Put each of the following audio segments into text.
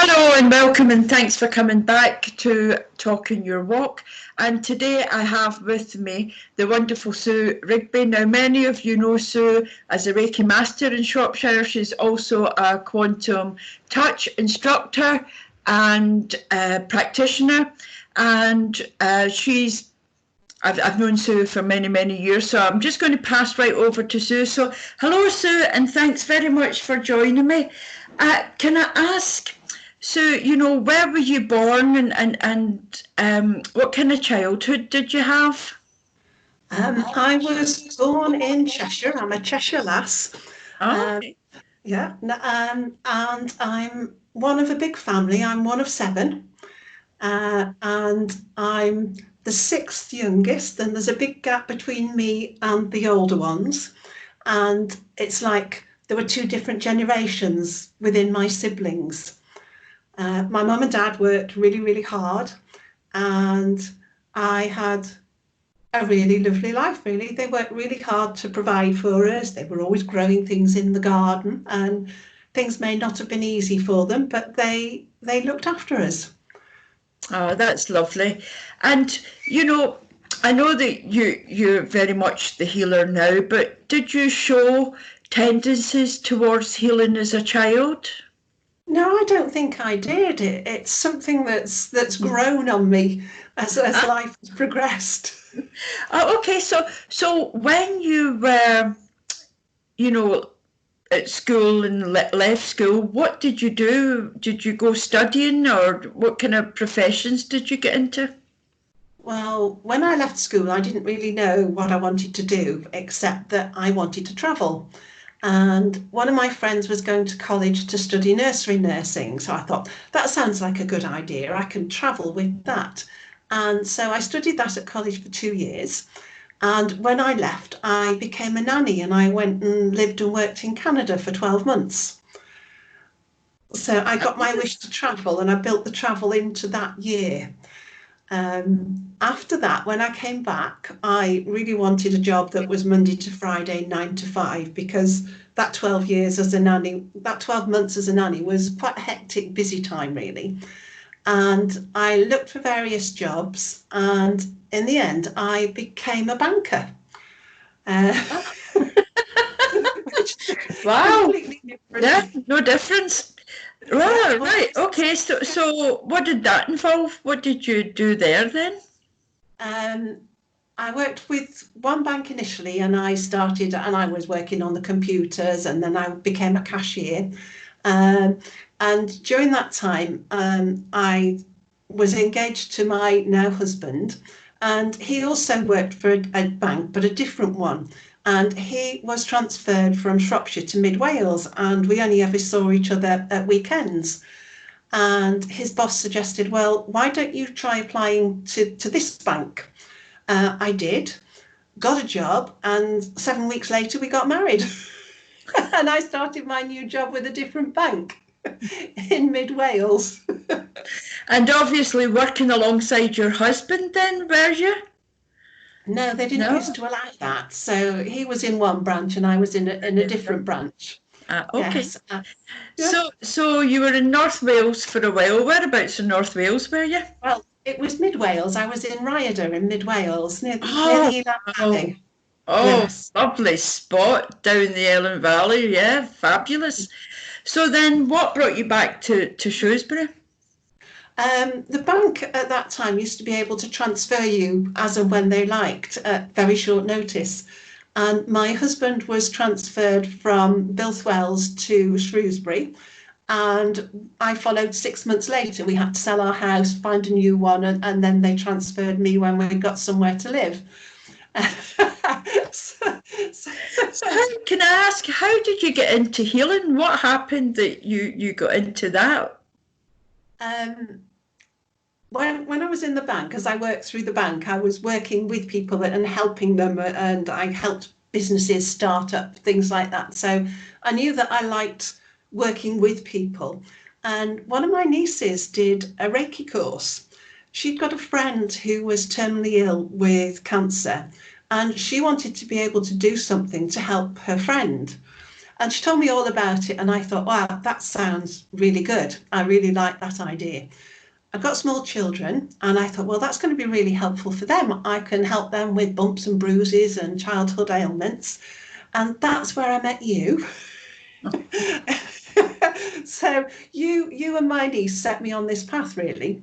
Hello and welcome, and thanks for coming back to Talking Your Walk. And today I have with me the wonderful Sue Rigby. Now, many of you know Sue as a Reiki master in Shropshire. She's also a Quantum Touch instructor and practitioner. And I've known Sue for many years, so I'm just going to pass right over to Sue. So hello, Sue, and thanks very much for joining me. Can I ask, so, where were you born and what kind of childhood did you have? I was born in Cheshire. I'm a Cheshire lass. Okay. And I'm one of a big family. I'm one of 7. And I'm the 6th youngest, and there's a big gap between me and the older ones. And it's like there were 2 different generations within my siblings. My mum and dad worked really hard, and I had a really lovely life, really. They worked really hard to provide for us. They were always growing things in the garden, and things may not have been easy for them, but they looked after us. Oh, that's lovely. And, I know that you're very much the healer now, but did you show tendencies towards healing as a child? No, I don't think I did. It's something that's grown on me as life has progressed. Oh, okay. So when you were, at school and left school, what did you do? Did you go studying, or what kind of professions did you get into? Well, when I left school, I didn't really know what I wanted to do, except that I wanted to travel. And one of my friends was going to college to study nursery nursing. So I thought, that sounds like a good idea. I can travel with that. And so I studied that at college for 2 years. And when I left, I became a nanny, and I went and lived and worked in Canada for 12 months. So I got my wish to travel, and I built the travel into that year. After that, when I came back, I really wanted a job that was Monday to Friday, 9 to 5, because that 12 years as a nanny, that 12 months as a nanny was quite a hectic, busy time, really. And I looked for various jobs, and in the end, I became a banker. Wow. Completely different. Yeah, no difference. Right. Okay. So what did that involve? What did you do there then? I worked with one bank initially, and I was working on the computers, and then I became a cashier. And during that time, I was engaged to my now husband, and he also worked for a bank, but a different one. And he was transferred from Shropshire to Mid Wales, and we only ever saw each other at weekends. And his boss suggested, well, why don't you try applying to this bank? I did, got a job, and 7 weeks later we got married. And I started my new job with a different bank in Mid Wales. And obviously working alongside your husband then, were you? No, they didn't used to allow that. So he was in one branch and I was in a different branch. Okay. Yes. So you were in North Wales for a while. Whereabouts in North Wales were you? Well, it was Mid Wales. I was in Rhyadr in Mid Wales, near the Elan Valley. Oh, yes. Lovely spot down the Elan Valley. Yeah, fabulous. So then what brought you back to Shrewsbury? The bank at that time used to be able to transfer you as and when they liked at very short notice. And my husband was transferred from Bilthwells to Shrewsbury. And I followed 6 months later. We had to sell our house, find a new one, and then they transferred me when we got somewhere to live. Can I ask, how did you get into healing? What happened that you got into that? When I was in the bank, as I worked through the bank, I was working with people and helping them, and I helped businesses start up, things like that. So I knew that I liked working with people. And one of my nieces did a Reiki course. She'd got a friend who was terminally ill with cancer, and she wanted to be able to do something to help her friend. And she told me all about it, and I thought, wow, that sounds really good. I really like that idea. I've got small children, and I thought, well, that's going to be really helpful for them. I can help them with bumps and bruises and childhood ailments. And that's where I met you. So you and my niece set me on this path, really.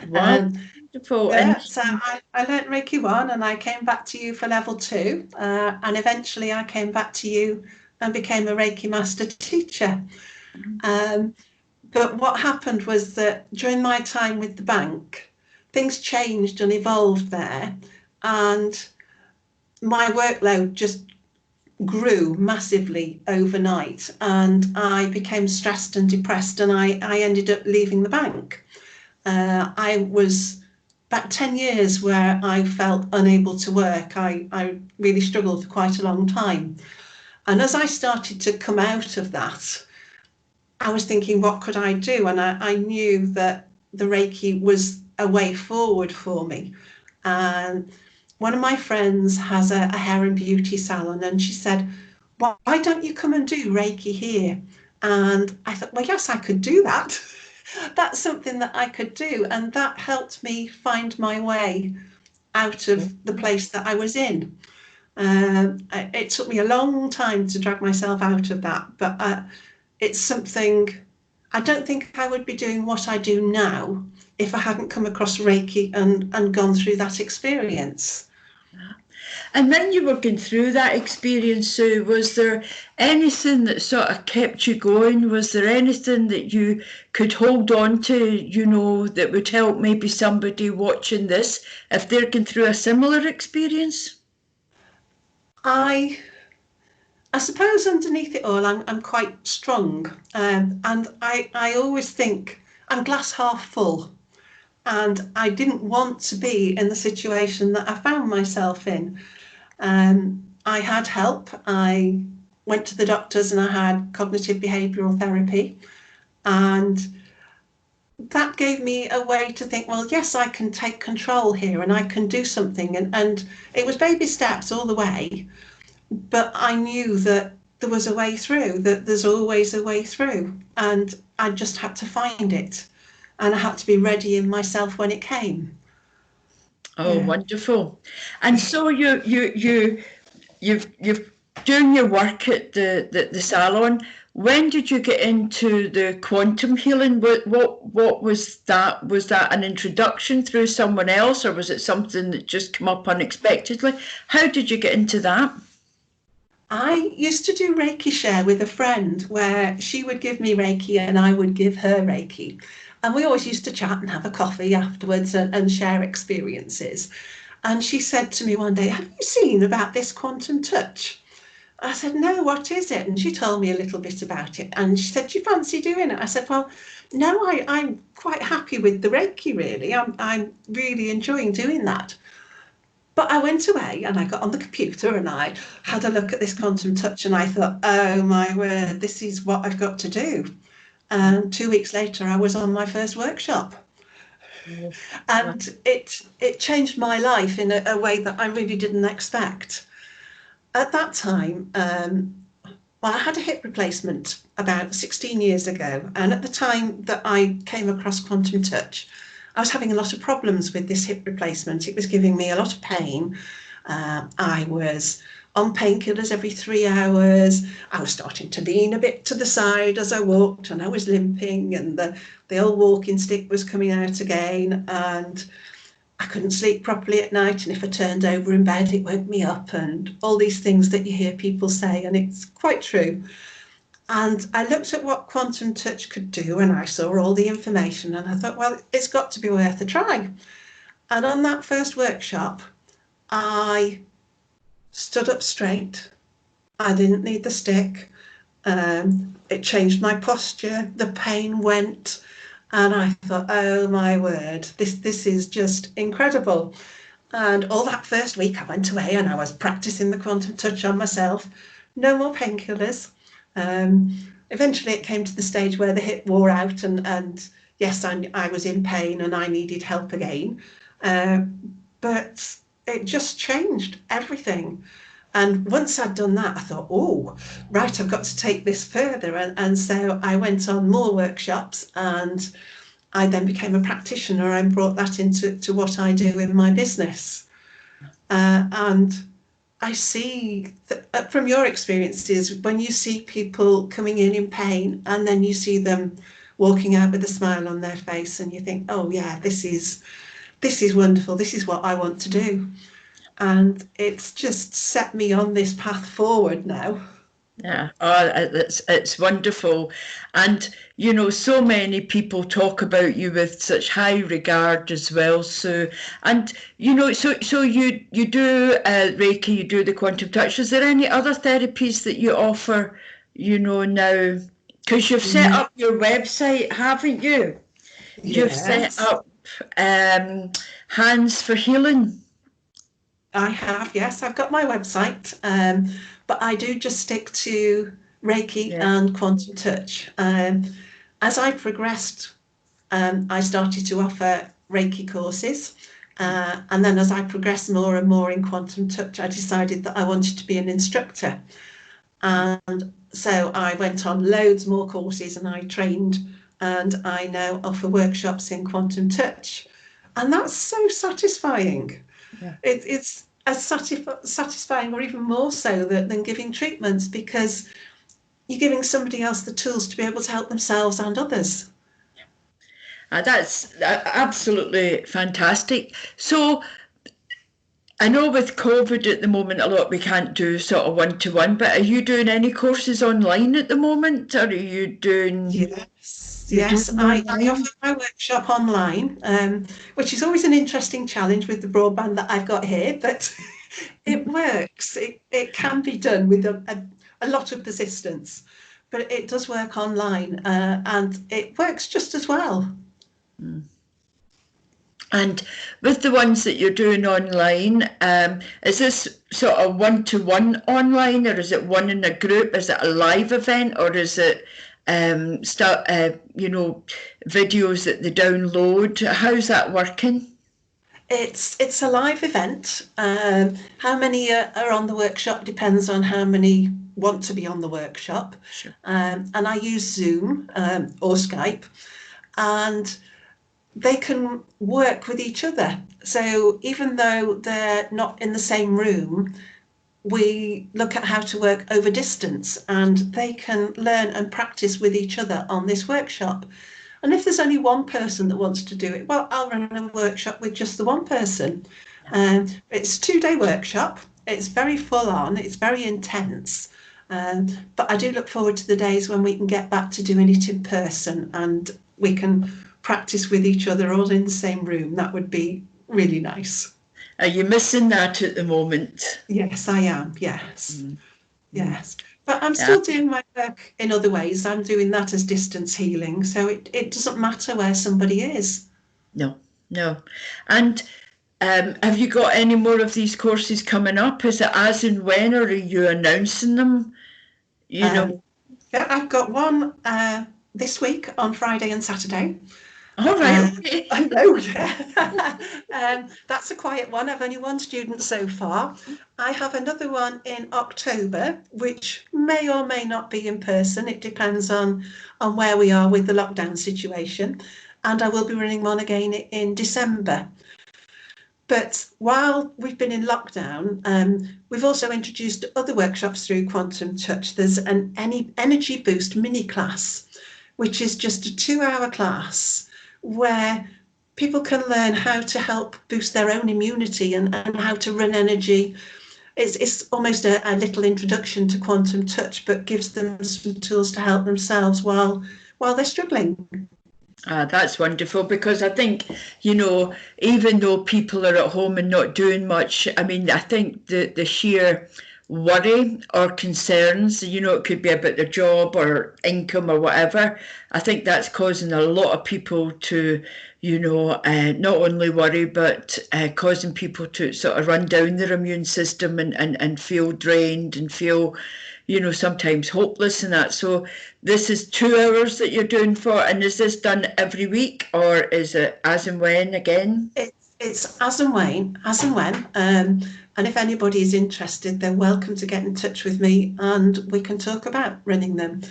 Wonderful. Yeah, so I learnt Reiki 1, and I came back to you for level 2, and eventually I came back to you and became a Reiki master teacher. But what happened was that during my time with the bank, things changed and evolved there, and my workload just grew massively overnight, and I became stressed and depressed, and I ended up leaving the bank. I was about 10 years where I felt unable to work. I really struggled for quite a long time. And as I started to come out of that, I was thinking, what could I do? And I knew that the Reiki was a way forward for me. And one of my friends has a hair and beauty salon, and she said, why don't you come and do Reiki here? And I thought, well, yes, I could do that. That's something that I could do. And that helped me find my way out of the place that I was in. It took me a long time to drag myself out of that, but it's something, I don't think I would be doing what I do now if I hadn't come across Reiki and gone through that experience. And when you were going through that experience, Sue, was there anything that sort of kept you going? Was there anything that you could hold on to, you know, that would help maybe somebody watching this if they're going through a similar experience? I suppose underneath it all, I'm quite strong, and I always think I'm glass half full, and I didn't want to be in the situation that I found myself in. I had help. I went to the doctors and I had cognitive behavioural therapy, and that gave me a way to think, well, yes, I can take control here and I can do something. And it was baby steps all the way, but I knew that there was a way through, that there's always a way through, and I just had to find it, and I had to be ready in myself when it came. Oh, yeah. Wonderful. And so you've doing your work at the salon. When did you get into the quantum healing? What was that? Was that an introduction through someone else, or was it something that just came up unexpectedly? How did you get into that? I used to do Reiki share with a friend, where she would give me Reiki and I would give her Reiki. And we always used to chat and have a coffee afterwards and share experiences. And she said to me one day, have you seen about this quantum touch? I said, no, what is it? And she told me a little bit about it. And she said, do you fancy doing it? I said, well, no, I'm quite happy with the Reiki, really. I'm really enjoying doing that. But I went away and I got on the computer and I had a look at this quantum touch, and I thought, oh my word, this is what I've got to do. And 2 weeks later, I was on my first workshop. And it changed my life in a way that I really didn't expect. At that time, well, I had a hip replacement about 16 years ago. And at the time that I came across Quantum Touch, I was having a lot of problems with this hip replacement. It was giving me a lot of pain. I was on painkillers every 3 hours. I was starting to lean a bit to the side as I walked, and I was limping, and the old walking stick was coming out again, and I couldn't sleep properly at night, and if I turned over in bed, it woke me up, and all these things that you hear people say, and it's quite true. And I looked at what Quantum Touch could do, and I saw all the information, and I thought, well, it's got to be worth a try. And on that first workshop, I stood up straight. I didn't need the stick. It changed my posture. The pain went, and I thought, oh my word, this is just incredible. And all that first week, I went away and I was practicing the Quantum Touch on myself. No more painkillers. Eventually it came to the stage where the hip wore out, and yes, I was in pain and I needed help again. But it just changed everything. And once I'd done that, I thought, oh, right, I've got to take this further. And so I went on more workshops, and I then became a practitioner and brought that into what I do in my business. And I see that from your experiences, when you see people coming in pain, and then you see them walking out with a smile on their face, and you think, oh yeah, this is wonderful. This is what I want to do. And it's just set me on this path forward now. Yeah, oh, it's wonderful. And, you know, so many people talk about you with such high regard as well, Sue. And, you know, so you do Reiki, you do the Quantum Touch. Is there any other therapies that you offer, you know, now? Because you've set up your website, haven't you? You've set Yes, up Hands for Healing. I have. Yes, I've got my website, but I do just stick to Reiki Yeah. and Quantum Touch. As I progressed, I started to offer Reiki courses. And then as I progressed more and more in Quantum Touch, I decided that I wanted to be an instructor. And so I went on loads more courses, and I trained, and I now offer workshops in Quantum Touch. And that's so satisfying. Yeah. It's as satisfying, or even more so, than giving treatments, because you're giving somebody else the tools to be able to help themselves and others. That's absolutely fantastic. So I know with COVID at the moment, a lot we can't do sort of one-to-one, but are you doing any courses online at the moment? Or are you doing, Yes, I online? offer my workshop online, which is always an interesting challenge with the broadband that I've got here, but it works. It can be done with a lot of persistence, but it does work online, and it works just as well. And with the ones that you're doing online, is this sort of one-to-one online, or is it one in a group? Is it a live event, or is it you know, videos that they download? How's that working? It's a live event. How many are on the workshop depends on how many want to be on the workshop. Sure. And I use Zoom or Skype, and they can work with each other. So even though they're not in the same room, we look at how to work over distance, and they can learn and practice with each other on this workshop. And if there's only one person that wants to do it, well, I'll run a workshop with just the one person. It's a 2-day workshop. It's very full on. It's very intense. But I do look forward to the days when we can get back to doing it in person, and we can practice with each other all in the same room. That would be really nice. Are you missing that at the moment? Yes, I am. Yes. Yes. But I'm Yeah. still doing my work in other ways. I'm doing that as distance healing. So it doesn't matter where somebody is. No. And have you got any more of these courses coming up? Is it as and when, or are you announcing them? You know. Yeah, I've got one this week on Friday and Saturday. All right. Okay. I know, yeah. That's a quiet one. I've only one student so far. I have another one in October, which may or may not be in person. It depends on where we are with the lockdown situation. And I will be running one again in December. But while we've been in lockdown, we've also introduced other workshops through Quantum Touch. There's an energy boost mini class, which is just a 2-hour class where people can learn how to help boost their own immunity and how to run energy. It's almost a little introduction to Quantum Touch, but gives them some tools to help themselves while they're struggling. That's wonderful, because I think, you know, even though people are at home and not doing much, I mean, I think the sheer worry or concerns, you know, it could be about their job or income or whatever. I think that's causing a lot of people to, you know, not only worry, but causing people to sort of run down their immune system and feel drained and feel, you know, sometimes hopeless and that. So this is 2 hours that you're doing for, and is this done every week, or is it as and when again? It's as and when. And if anybody is interested, they're welcome to get in touch with me and we can talk about running them.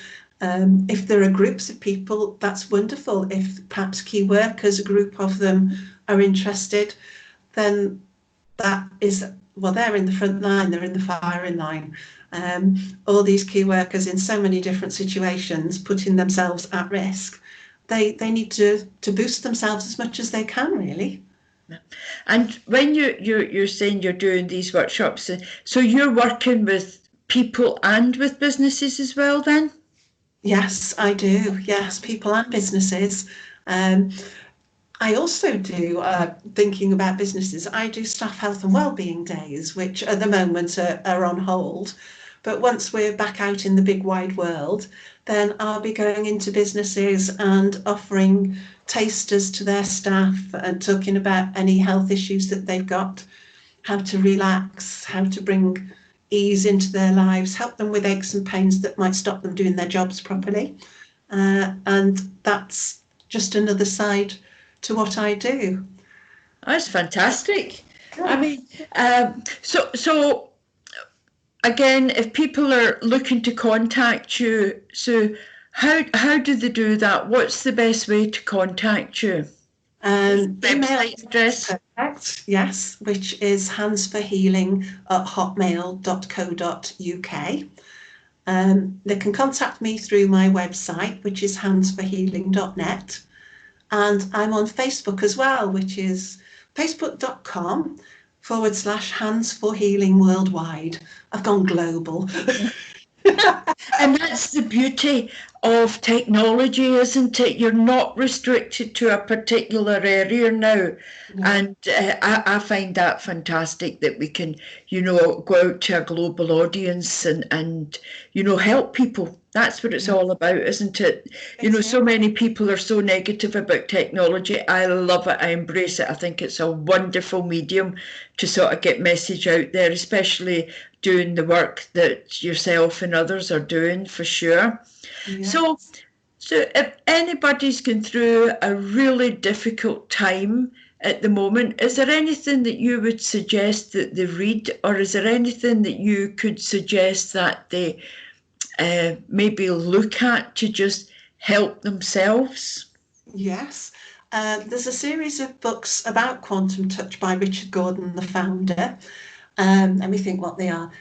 If there are groups of people, that's wonderful. If perhaps key workers, a group of them, are interested, then that is, well, they're in the front line, they're in the firing line. All these key workers in so many different situations, putting themselves at risk, they need to boost themselves as much as they can, really. And when you're saying you're doing these workshops, so you're working with people and with businesses as well then? Yes, I do. Yes, people and businesses. I also do, thinking about businesses, I do Staff Health and Wellbeing Days, which at the moment are on hold. But once we're back out in the big wide world, then I'll be going into businesses and offering tasters to their staff and talking about any health issues that they've got, how to relax, how to bring ease into their lives, help them with aches and pains that might stop them doing their jobs properly. And that's just another side to what I do. That's fantastic. Yeah. I mean, so again, if people are looking to contact you, so how do they do that? What's the best way to contact you? Email address, perfect, yes, which is handsforhealing@hotmail.co.uk. They can contact me through my website, which is handsforhealing.net. And I'm on Facebook as well, which is facebook.com/Hands for Healing Worldwide. I've gone global. And that's the beauty of technology, isn't it? You're not restricted to a particular area now. No. And I find that fantastic that we can, go out to a global audience and help people. That's what it's all about, isn't it? So many people are so negative about technology. I love it. I embrace it. I think it's a wonderful medium to sort of get message out there, especially doing the work that yourself and others are doing, for sure. Yes. So if anybody's going through a really difficult time at the moment, is there anything that you would suggest that they read, or is there anything that you could suggest that they maybe look at to just help themselves? Yes. There's a series of books about quantum touch by Richard Gordon, the founder. Let me think what they are.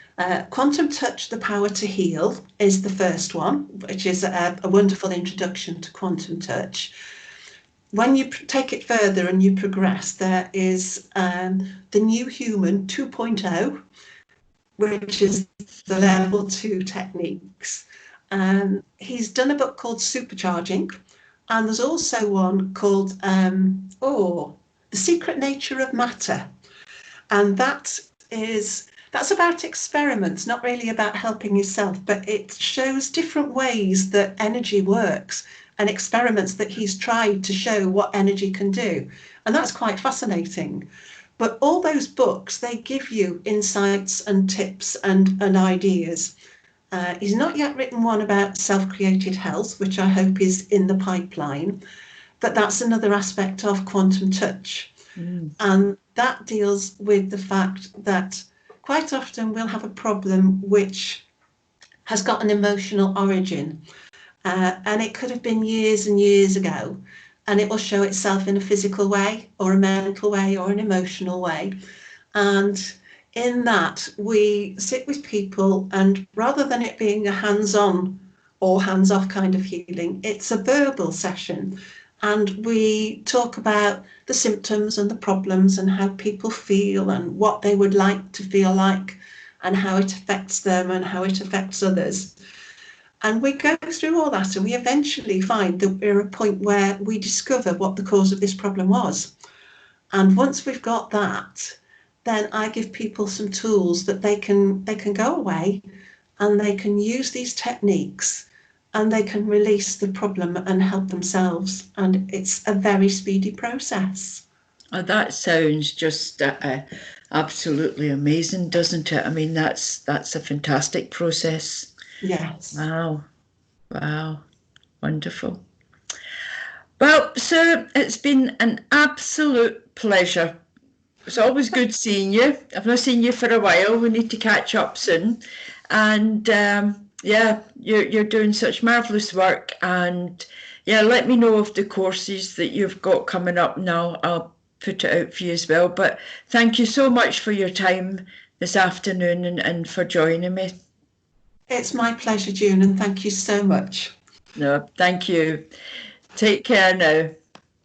Quantum Touch, The Power to Heal is the first one, which is a wonderful introduction to quantum touch. When you take it further and you progress, there is The New Human 2.0, which is the level 2 techniques. He's done a book called Supercharging, and there's also one called The Secret Nature of Matter. And that's about experiments, not really about helping yourself, but it shows different ways that energy works and experiments that he's tried to show what energy can do. And that's quite fascinating. But all those books, they give you insights and tips and ideas. He's not yet written one about self-created health, which I hope is in the pipeline, but that's another aspect of quantum touch. And that deals with the fact that quite often we'll have a problem which has got an emotional origin, and it could have been years and years ago, and it will show itself in a physical way or a mental way or an emotional way. And in that, we sit with people, and rather than it being a hands-on or hands-off kind of healing, it's a verbal session. And we talk about the symptoms and the problems and how people feel and what they would like to feel like and how it affects them and how it affects others. And we go through all that, and we eventually find that we're at a point where we discover what the cause of this problem was. And once we've got that, then I give people some tools that they can go away and they can use these techniques and they can release the problem and help themselves. And it's a very speedy process. Oh, that sounds just absolutely amazing, doesn't it? I mean, that's a fantastic process. Yes. Wow. Wonderful. Well, Sue, it's been an absolute pleasure It's always good seeing you. I've not seen you for a while. We need to catch up soon. And yeah, you're doing such marvellous work. And yeah, let me know of the courses that you've got coming up now. I'll put it out for you as well. But thank you so much for your time this afternoon and for joining me. It's my pleasure, June, and thank you so much. No, thank you. Take care now.